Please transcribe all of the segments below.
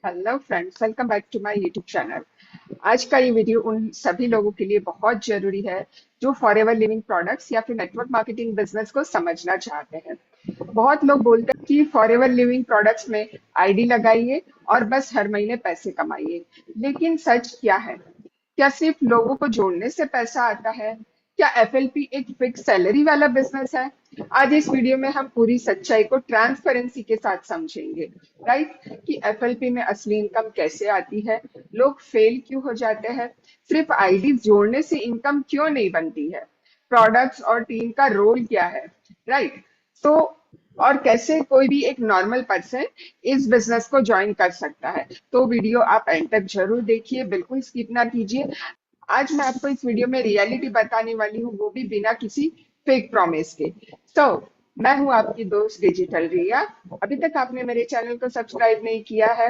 Hello friends, welcome back to my YouTube channel. आज का ये वीडियो उन सभी लोगों के लिए बहुत जरूरी है जो फॉरएवर लिविंग प्रोडक्ट्स या फिर नेटवर्क मार्केटिंग बिजनेस को समझना चाहते हैं। बहुत लोग बोलते हैं कि फॉरएवर लिविंग प्रोडक्ट्स में आईडी लगाइए और बस हर महीने पैसे कमाइए। लेकिन सच क्या है? क्या सिर्फ लोगों को जोड़ने से पैसा आता है? क्या एफएलपी एक फिक्स सैलरी वाला बिजनेस है? आज इस वीडियो में हम पूरी सच्चाई को ट्रांसपेरेंसी के साथ समझेंगे। राइट, कि एफएलपी में असली इनकम कैसे आती है, लोग फेल क्यों हो जाते हैं, सिर्फ आईडी जोड़ने से इनकम क्यों नहीं बनती है, प्रोडक्ट्स और टीम का रोल क्या है। राइट, तो और कैसे कोई भी एक नॉर्मल पर्सन इस बिजनेस को ज्वाइन कर सकता है। तो वीडियो आप एंड तक जरूर देखिए, बिल्कुल स्किप ना कीजिए। आज मैं आपको इस वीडियो में रियलिटी बताने वाली हूँ, वो भी बिना किसी फेक प्रॉमिस के। तो मैं हूँ आपकी दोस्त डिजिटल रिया। अभी तक आपने मेरे चैनल को सब्सक्राइब नहीं किया है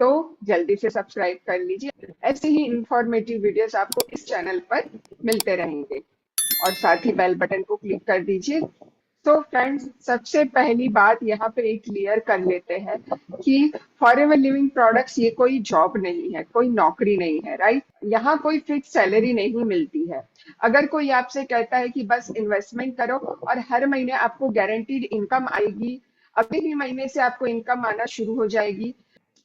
तो जल्दी से सब्सक्राइब कर लीजिए। ऐसे ही इंफॉर्मेटिव वीडियोस आपको इस चैनल पर मिलते रहेंगे और साथ ही बेल बटन को क्लिक कर दीजिए। तो फ्रेंड्स, सबसे पहली बात यहाँ पे एक क्लियर कर लेते हैं कि फॉरएवर लिविंग प्रोडक्ट्स ये कोई जॉब नहीं है, कोई नौकरी नहीं है। राइट, यहाँ कोई फिक्स सैलरी नहीं मिलती है। अगर कोई आपसे कहता है कि बस इन्वेस्टमेंट करो और हर महीने आपको गारंटीड इनकम आएगी, अगले ही महीने से आपको इनकम आना शुरू हो जाएगी,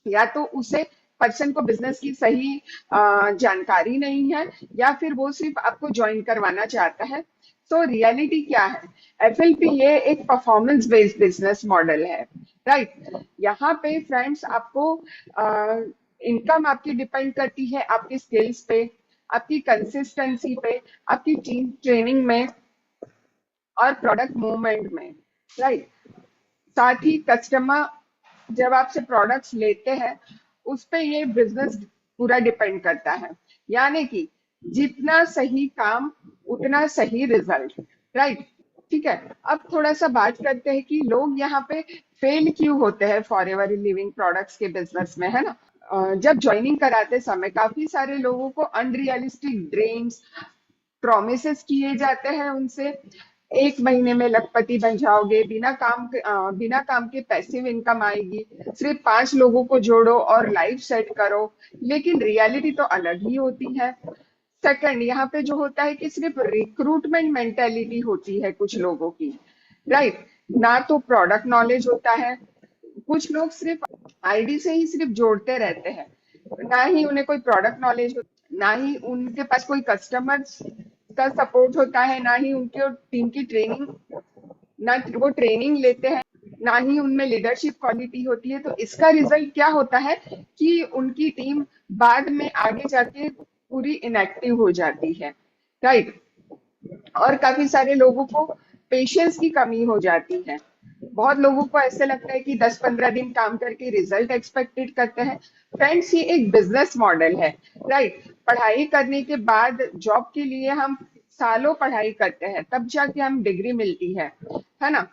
या तो उसे पर्सन को बिजनेस की सही जानकारी नहीं है, या फिर वो सिर्फ आपको ज्वाइन करवाना चाहता है। तो रियलिटी क्या है? एफएलपी ये एक परफॉर्मेंस बेस्ड बिजनेस मॉडल है। राइट, यहाँ पे फ्रेंड्स आपको इनकम आपकी डिपेंड करती है आपकी स्किल्स पे, आपकी कंसिस्टेंसी पे, आपकी टीम ट्रेनिंग में और प्रोडक्ट मूवमेंट में। राइट, साथ ही कस्टमर जब आपसे प्रोडक्ट्स लेते हैं उस पे ये बिजनेस पूरा डिपेंड करता है। यानी कि जितना सही काम उतना सही रिजल्ट। राइट, ठीक है। अब थोड़ा सा बात करते हैं कि लोग यहाँ पे फेल क्यों होते हैं फॉरएवर लिविंग प्रोडक्ट्स के बिजनेस में, है ना। जब ज्वाइनिंग कराते समय काफी सारे लोगों को अनरियलिस्टिक ड्रीम्स, प्रोमिसेस किए जाते हैं उनसे। एक महीने में लखपति बन जाओगे, बिना काम के पैसिव इनकम आएगी, सिर्फ 5 लोगों को जोड़ो और लाइफ सेट करो। लेकिन रियलिटी तो अलग ही होती है। सेकंड, यहाँ पे जो होता है कि सिर्फ रिक्रूटमेंट मेंटेलिटी होती है कुछ लोगों की। राइट, ना तो प्रोडक्ट नॉलेज होता है। कुछ लोग सिर्फ आईडी से ही सिर्फ जोड़ते रहते हैं, ना ही उन्हें कोई प्रोडक्ट नॉलेज, ना ही उनके पास कोई कस्टमर का सपोर्ट होता है, ना ही उनके टीम की ट्रेनिंग, ना वो ट्रेनिंग लेते हैं, ना ही उनमें लीडरशिप क्वालिटी होती है। तो इसका रिजल्ट क्या होता है कि उनकी टीम बाद में आगे जाके पूरी इनएक्टिव हो जाती है। राइट, और काफी सारे लोगों को पेशेंस की कमी हो जाती है। बहुत लोगों को ऐसे लगता है कि 10-15 दिन काम करके रिजल्ट एक्सपेक्टेड करते हैं। फ्रेंड्स, ये एक बिजनेस मॉडल है। राइट, पढ़ाई करने के बाद जॉब के लिए हम सालों पढ़ाई करते हैं, तब जाके हम डिग्री मिलती है ना।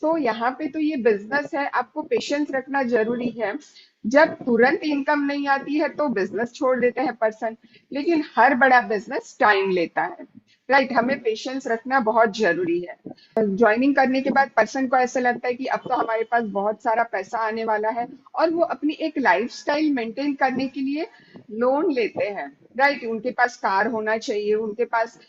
तो यहाँ पे तो ये बिजनेस है, आपको पेशेंस रखना जरूरी है। जब तुरंत इनकम नहीं आती है तो बिजनेस छोड़ देते हैं पर्सन, लेकिन हर बड़ा बिजनेस टाइम लेता है। राइट, हमें पेशेंस रखना बहुत जरूरी है। ज्वाइनिंग करने के बाद पर्सन को ऐसा लगता है कि अब तो हमारे पास बहुत सारा पैसा आने वाला है, और वो अपनी एक लाइफस्टाइल मेंटेन करने के लिए लोन लेते हैं। राइट, उनके पास कार होना चाहिए, उनके पास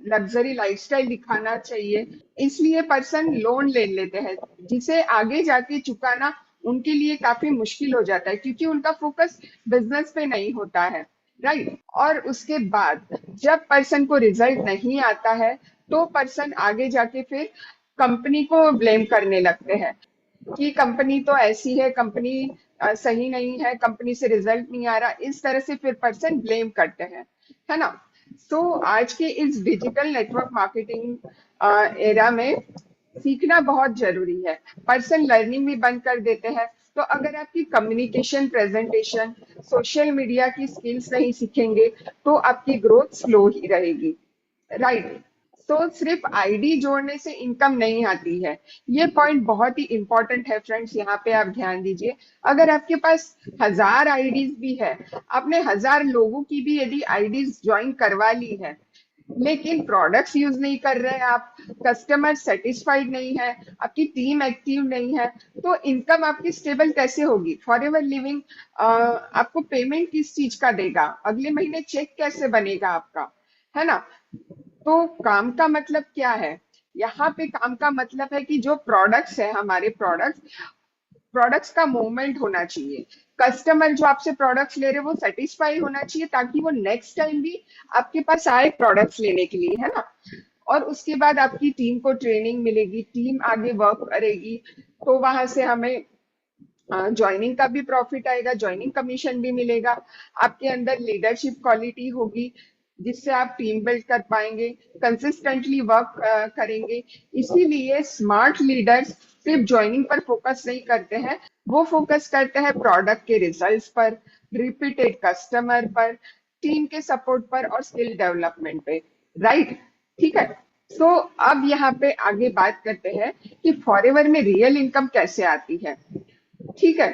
लग्जरी लाइफस्टाइल दिखाना चाहिए, इसलिए पर्सन लोन ले लेते हैं, जिसे आगे जाके चुकाना उनके लिए काफी मुश्किल हो जाता है, क्योंकि उनका फोकस बिजनेस पे नहीं होता है। राइट, और उसके बाद जब पर्सन को रिजल्ट नहीं आता है तो पर्सन आगे जाके फिर कंपनी को ब्लेम करने लगते हैं कि कंपनी तो ऐसी है, कंपनी सही नहीं है, कंपनी से रिजल्ट नहीं आ रहा, इस तरह से फिर पर्सन ब्लेम करते हैं, है ना। तो आज के इस डिजिटल नेटवर्क मार्केटिंग एरा में सीखना बहुत जरूरी है। पर्सन लर्निंग भी बंद कर देते हैं। तो अगर आपकी कम्युनिकेशन, प्रेजेंटेशन, सोशल मीडिया की स्किल्स नहीं सीखेंगे तो आपकी ग्रोथ स्लो ही रहेगी। राइट, तो सिर्फ आईडी जोड़ने से इनकम नहीं आती है। ये पॉइंट बहुत ही इंपॉर्टेंट है फ्रेंड्स, यहाँ पे आप ध्यान दीजिए। अगर आपके पास 1000 आईडीज भी है, आपने 1000 लोगों की भी यदि आईडीज ज्वाइन करवा ली है, लेकिन प्रोडक्ट्स यूज नहीं कर रहे हैं आप, कस्टमर सेटिस्फाइड नहीं है, आपकी टीम एक्टिव नहीं है, तो इनकम आपकी स्टेबल कैसे होगी? फॉर एवर लिविंग आपको पेमेंट किस चीज का देगा? अगले महीने चेक कैसे बनेगा आपका? है ना? तो काम का मतलब क्या है? यहाँ पे काम का मतलब है कि जो प्रोडक्ट्स है, हमारे प्रोडक्ट्स प्रोडक्ट्स का मूवमेंट होना चाहिए। कस्टमर जो आपसे प्रोडक्ट्स ले रहे हैं वो सेटिस्फाई होना चाहिए, ताकि वो नेक्स्ट टाइम भी आपके पास आए प्रोडक्ट्स लेने के लिए, है ना? और उसके बाद आपकी टीम को ट्रेनिंग मिलेगी, टीम आगे वर्क करेगी, तो वहां से हमें ज्वाइनिंग का भी प्रॉफिट आएगा, ज्वाइनिंग कमीशन भी मिलेगा। आपके अंदर लीडरशिप क्वालिटी होगी, जिससे आप टीम बिल्ड कर पाएंगे, कंसिस्टेंटली वर्क करेंगे। इसीलिए स्मार्ट लीडर्स सिर्फ ज्वाइनिंग पर फोकस नहीं करते हैं, वो फोकस करते हैं प्रोडक्ट के रिजल्ट्स पर, रिपीटेड कस्टमर पर, टीम के सपोर्ट पर और स्किल डेवलपमेंट पे। राइट? ठीक है। सो अब यहाँ पे आगे बात करते हैं कि फॉरएवर में रियल इनकम कैसे आती है। ठीक है।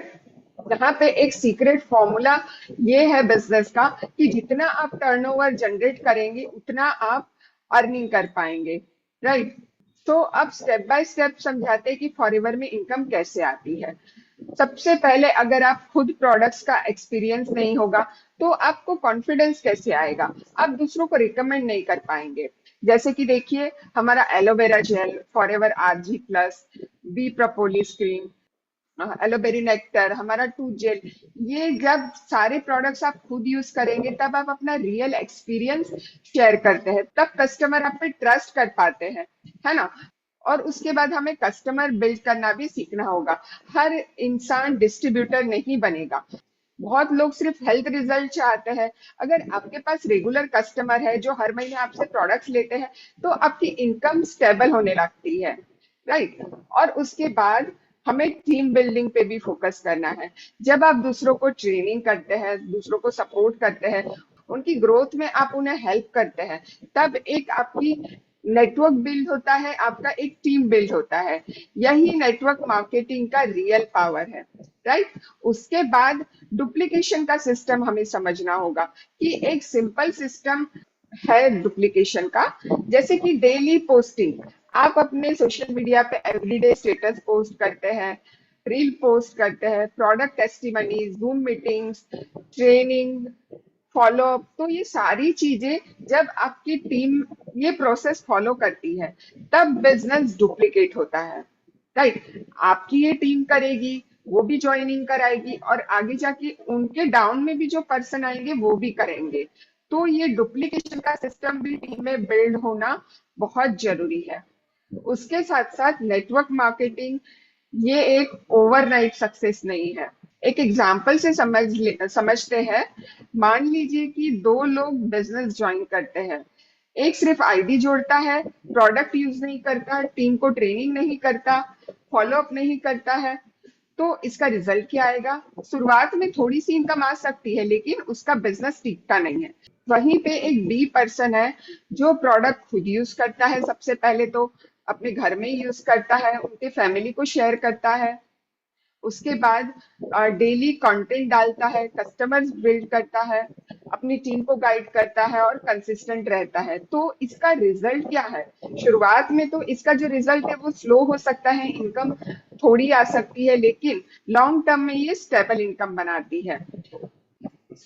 यहाँ पे एक सीक्रेट फॉर्मूला ये है बिजनेस का कि जितना आप टर्नओवर जनरेट करेंगे उतना आप अर्निंग कर पाएंगे। राइट? तो अब स्टेप बाय स्टेप समझाते हैं कि फॉरएवर में इनकम कैसे आती है। सबसे पहले, अगर आप खुद प्रोडक्ट्स का एक्सपीरियंस नहीं होगा तो आपको कॉन्फिडेंस कैसे आएगा? आप दूसरों को रिकमेंड नहीं कर पाएंगे। जैसे कि देखिए, हमारा aloe vera gel, Forever RG plus, bee propolis cream, aloe berry nectar, हमारा टूथ जेल, ये जब सारे प्रोडक्ट्स आप खुद यूज करेंगे तब आप अपना रियल एक्सपीरियंस शेयर करते हैं, तब कस्टमर आप पे ट्रस्ट कर पाते हैं, है ना? और उसके बाद हमें कस्टमर बिल्ड करना भी सीखना होगा। हर इंसान डिस्ट्रीब्यूटर नहीं बनेगा। बहुत लोग सिर्फ हेल्थ रिजल्ट चाहते हैं। अगर आपके पास रेगुलर कस्टमर है जो हर महीने आपसे प्रोडक्ट्स लेते हैं, तो आपकी इनकम स्टेबल होने लगती है। राइट? और उसके बाद हमें टीम बिल्डिंग पे भी फोकस करना है। जब आप दूसरों को ट्रेनिंग करते हैं, दूसरों को सपोर्ट करते हैं, उनकी ग्रोथ में आप उन्हें हेल्प करते हैं, तब एक आपकी नेटवर्क बिल्ड होता है, आपका एक टीम बिल्ड होता है। यही नेटवर्क मार्केटिंग का रियल पावर है। राइट? उसके बाद डुप्लीकेशन का सिस्टम हमें समझना होगा कि एक सिंपल सिस्टम है डुप्लीकेशन का। जैसे कि डेली पोस्टिंग, आप अपने सोशल मीडिया पे एवरीडे स्टेटस पोस्ट करते हैं, रील पोस्ट करते हैं, product testimonies, zoom meetings, training, follow up, तो ये सारी चीजें जब आपकी टीम ये प्रोसेस फॉलो करती है, तब बिजनेस डुप्लीकेट होता है। राइट? आपकी ये टीम करेगी, वो भी ज्वाइनिंग कराएगी, और आगे जाके उनके डाउन में भी जो पर्सन आएंगे वो भी करेंगे। तो ये डुप्लीकेशन का सिस्टम भी टीम में बिल्ड होना बहुत जरूरी है। उसके साथ साथ नेटवर्क मार्केटिंग ये एक ओवरनाइट सक्सेस नहीं है। एक एग्जाम्पल से समझते हैं। मान लीजिए कि दो लोग बिजनेस ज्वाइन करते हैं। एक सिर्फ आईडी जोड़ता है, प्रोडक्ट यूज नहीं करता, टीम को ट्रेनिंग नहीं करता, फॉलो अप नहीं करता है। तो इसका रिजल्ट क्या आएगा? शुरुआत में थोड़ी सी इनकम आ सकती है, लेकिन उसका बिजनेस टिकता नहीं है। वहीं पे एक बी पर्सन है जो प्रोडक्ट खुद यूज करता है, सबसे पहले तो अपने घर में ही यूज करता है, उनके फैमिली को शेयर करता है, उसके बाद डेली कंटेंट डालता है, कस्टमर्स बिल्ड करता है, अपनी टीम को गाइड करता है और कंसिस्टेंट रहता है। तो इसका रिजल्ट क्या है? शुरुआत में तो इसका जो रिजल्ट है वो स्लो हो सकता है, इनकम थोड़ी आ सकती है, लेकिन लॉन्ग टर्म में ये स्टेबल इनकम बनाती है।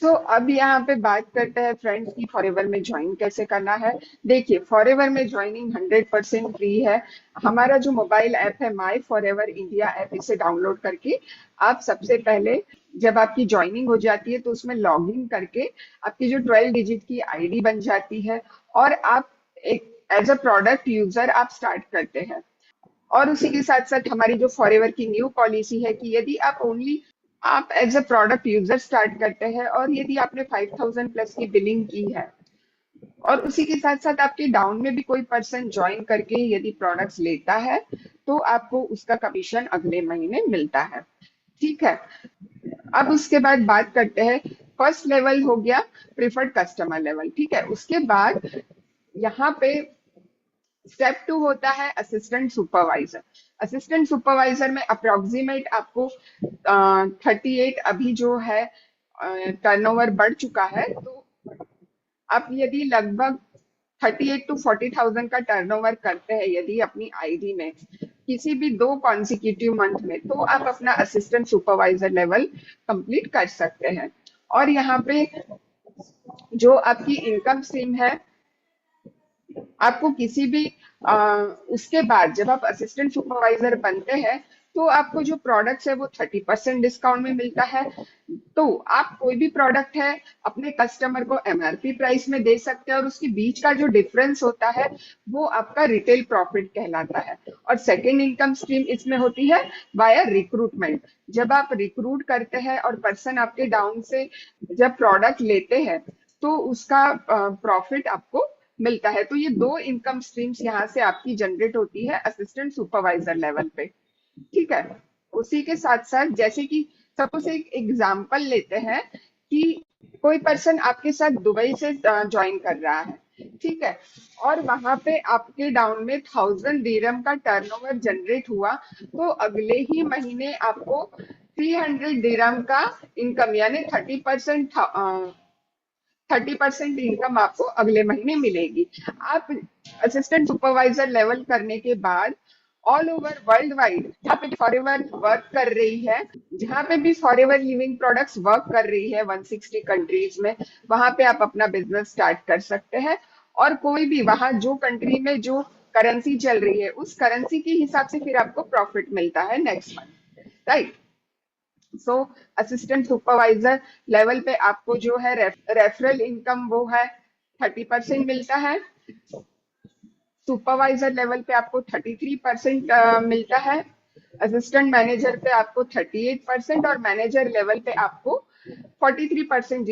अब यहाँ पे बात करते हैं फ्रेंड्स की फॉरएवर में ज्वाइन कैसे करना है। देखिए, फॉरएवर में ज्वाइनिंग 100% फ्री है। हमारा जो मोबाइल ऐप है, माई फॉरएवर इंडिया ऐप, इसे डाउनलोड करके आप सबसे पहले, जब आपकी ज्वाइनिंग हो जाती है तो उसमें लॉग इन करके आपकी जो 12 डिजिट की आईडी बन जाती है, और आप एक एज अ प्रोडक्ट यूजर आप स्टार्ट करते हैं। और उसी के साथ साथ हमारी जो फॉरएवर की न्यू पॉलिसी है कि यदि आप as a product user start करते हैं और यदि आपने 5000 प्लस की बिलिंग की है, और उसी के साथ साथ आपके डाउन में भी कोई पर्सन ज्वाइन करके यदि प्रोडक्ट्स लेता है, तो आपको उसका कमीशन अगले महीने मिलता है। ठीक है। अब उसके बाद बात करते हैं, फर्स्ट लेवल हो गया प्रिफर्ड कस्टमर लेवल। ठीक है। उसके बाद यहाँ पे स्टेप 2 होता है असिस्टेंट सुपरवाइजर। असिस्टेंट सुपरवाइजर में अप्रोक्सीमेट आपको 38, अभी जो है टर्नओवर बढ़ चुका है, तो आप यदि लगभग 38 to 40,000 का टर्नओवर करते हैं यदि अपनी आईडी में किसी भी 2 कॉन्सिक्यूटिव मंथ में, तो आप अपना असिस्टेंट सुपरवाइजर लेवल कंप्लीट कर सकते हैं। और यहाँ पे जो आपकी इनकम स्ट्रीम है, आपको किसी भी उसके बाद जब आप असिस्टेंट सुपरवाइजर बनते हैं तो आपको जो प्रोडक्ट्स है वो 30% डिस्काउंट में मिलता है। तो आप कोई भी प्रोडक्ट है अपने कस्टमर को एमआरपी प्राइस में दे सकते हैं, और उसके बीच का जो डिफरेंस होता है वो आपका रिटेल प्रॉफिट कहलाता है। और सेकेंड इनकम स्ट्रीम इसमें होती है वाया रिक्रूटमेंट। जब आप रिक्रूट करते हैं और पर्सन आपके डाउन से जब प्रोडक्ट लेते हैं तो उसका प्रॉफिट आपको मिलता है। तो ये 2 इनकम स्ट्रीम्स यहाँ से आपकी जनरेट होती है असिस्टेंट सुपरवाइजर लेवल पे। ठीक है। उसी के साथ साथ जैसे कि सपोज एक एग्जांपल लेते हैं कि कोई पर्सन आपके साथ दुबई से ज्वाइन कर रहा है, ठीक है, और वहां पे आपके डाउन में 1000 दिरहम का टर्नओवर जनरेट हुआ, तो अगले ही महीने आपको 300 दिरहम का इनकम यानी 30% इनकम आपको अगले महीने मिलेगी। आप असिस्टेंट सुपरवाइजर लेवल करने के बाद ऑल ओवर वर्ल्ड वाइड जहाँ पे फॉरएवर वर्क कर रही है, जहाँ पे भी फॉरएवर लिविंग प्रोडक्ट्स वर्क कर रही है 160 कंट्रीज में, वहां पे आप अपना बिजनेस स्टार्ट कर सकते हैं। और कोई भी वहां जो कंट्री में जो करेंसी चल रही है उस करेंसी के हिसाब से फिर आपको प्रॉफिट मिलता है नेक्स्ट मंथ, राइट। सो असिस्टेंट सुपरवाइजर लेवल पे आपको जो है रेफरल इनकम वो है 30% मिलता है। सुपरवाइजर लेवल पे आपको 33% मिलता है। असिस्टेंट मैनेजर पे आपको 38% और मैनेजर लेवल पे आपको 43%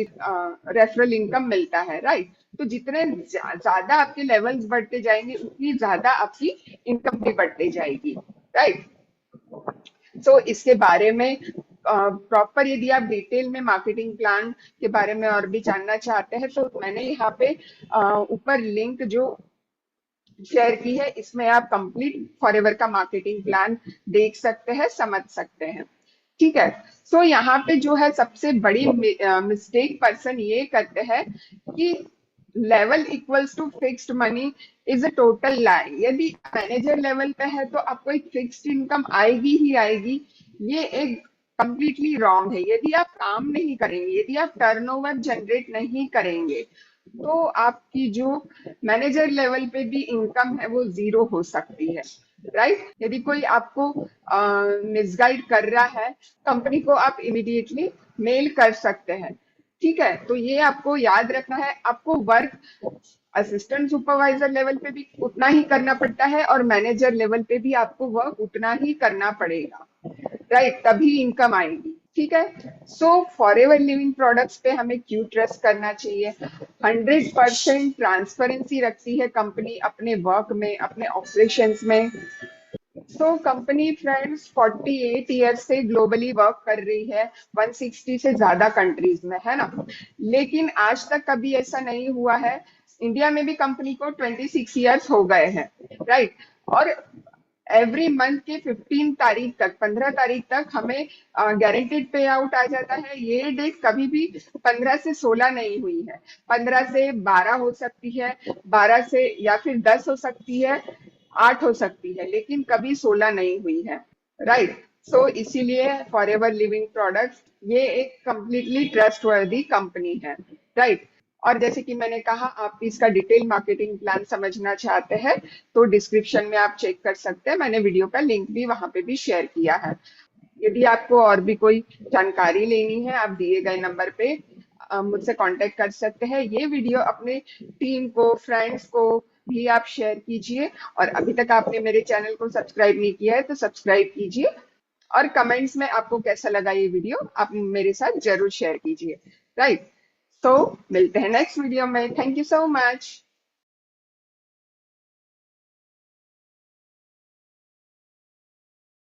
रेफरल इनकम मिलता है, राइट। तो जितने ज्यादा आपके लेवल्स बढ़ते जाएंगे उतनी ज्यादा आपकी इनकम भी बढ़ती जाएगी, राइट। सो इसके बारे में प्रॉपर यदि आप डिटेल में मार्केटिंग प्लान के बारे में और भी जानना चाहते हैं तो मैंने यहाँ पे ऊपर लिंक जो शेयर की है, इसमें आप कंप्लीट फॉरएवर का मार्केटिंग प्लान देख सकते हैं, समझ सकते हैं। ठीक है। सो यहाँ पे जो है सबसे बड़ी मिस्टेक पर्सन ये करते हैं कि level equals to fixed money is a total lie. यदि मैनेजर लेवल पे है तो आपको एक फिक्स्ड इनकम आएगी ही आएगी, ये एक कंप्लीटली रॉन्ग है। यदि आप काम नहीं करेंगे, यदि आप टर्नओवर जनरेट नहीं करेंगे, तो आपकी जो मैनेजर लेवल पे भी इनकम है वो जीरो हो सकती है, राइट। यदि कोई आपको मिसगाइड कर रहा है, कंपनी को आप इमीडिएटली मेल कर सकते हैं। ठीक है। तो ये आपको याद रखना है, आपको वर्क असिस्टेंट सुपरवाइजर लेवल पे भी उतना ही करना पड़ता है और मैनेजर लेवल पे भी आपको वर्क उतना ही करना पड़ेगा, राइट, तभी इनकम आएगी। ठीक है। सो फॉरएवर लिविंग प्रोडक्ट्स पे हमें क्यों ट्रस्ट करना चाहिए? 100% ट्रांसपेरेंसी रखती है कंपनी अपने वर्क में, अपने ऑपरेशंस में। सो कंपनी फ्रेंड्स 48 ईयर्स से ग्लोबली वर्क कर रही है 160 से ज्यादा कंट्रीज में, है ना। लेकिन आज तक कभी ऐसा नहीं हुआ है। इंडिया में भी कंपनी को 26 ईयर्स हो गए हैं, राइट। और एवरी मंथ के 15 तारीख तक, 15 तारीख तक हमें गारंटीड पे आउट आ जाता है। ये डेट कभी भी 15 से 16 नहीं हुई है, 15 से 12 हो सकती है, 12 से या फिर 10 हो सकती है, 8 हो सकती है, लेकिन कभी 16 नहीं हुई है, राइट। सो इसीलिए फॉरएवर लिविंग प्रोडक्ट्स ये एक कंप्लीटली ट्रस्टवर्दी कंपनी है, राइट। और जैसे कि मैंने कहा, आप इसका डिटेल मार्केटिंग प्लान समझना चाहते हैं तो डिस्क्रिप्शन में आप चेक कर सकते हैं, मैंने वीडियो का लिंक भी वहां पे भी शेयर किया है। यदि आपको और भी कोई जानकारी लेनी है, आप दिए गए नंबर पे मुझसे कांटेक्ट कर सकते हैं। ये वीडियो अपने टीम को, फ्रेंड्स को भी आप शेयर कीजिए, और अभी तक आपने मेरे चैनल को सब्सक्राइब नहीं किया है तो सब्सक्राइब कीजिए, और कमेंट्स में आपको कैसा लगा ये वीडियो आप मेरे साथ जरूर शेयर कीजिए, राइट। तो मिलते हैं नेक्स्ट वीडियो में। Thank you so much.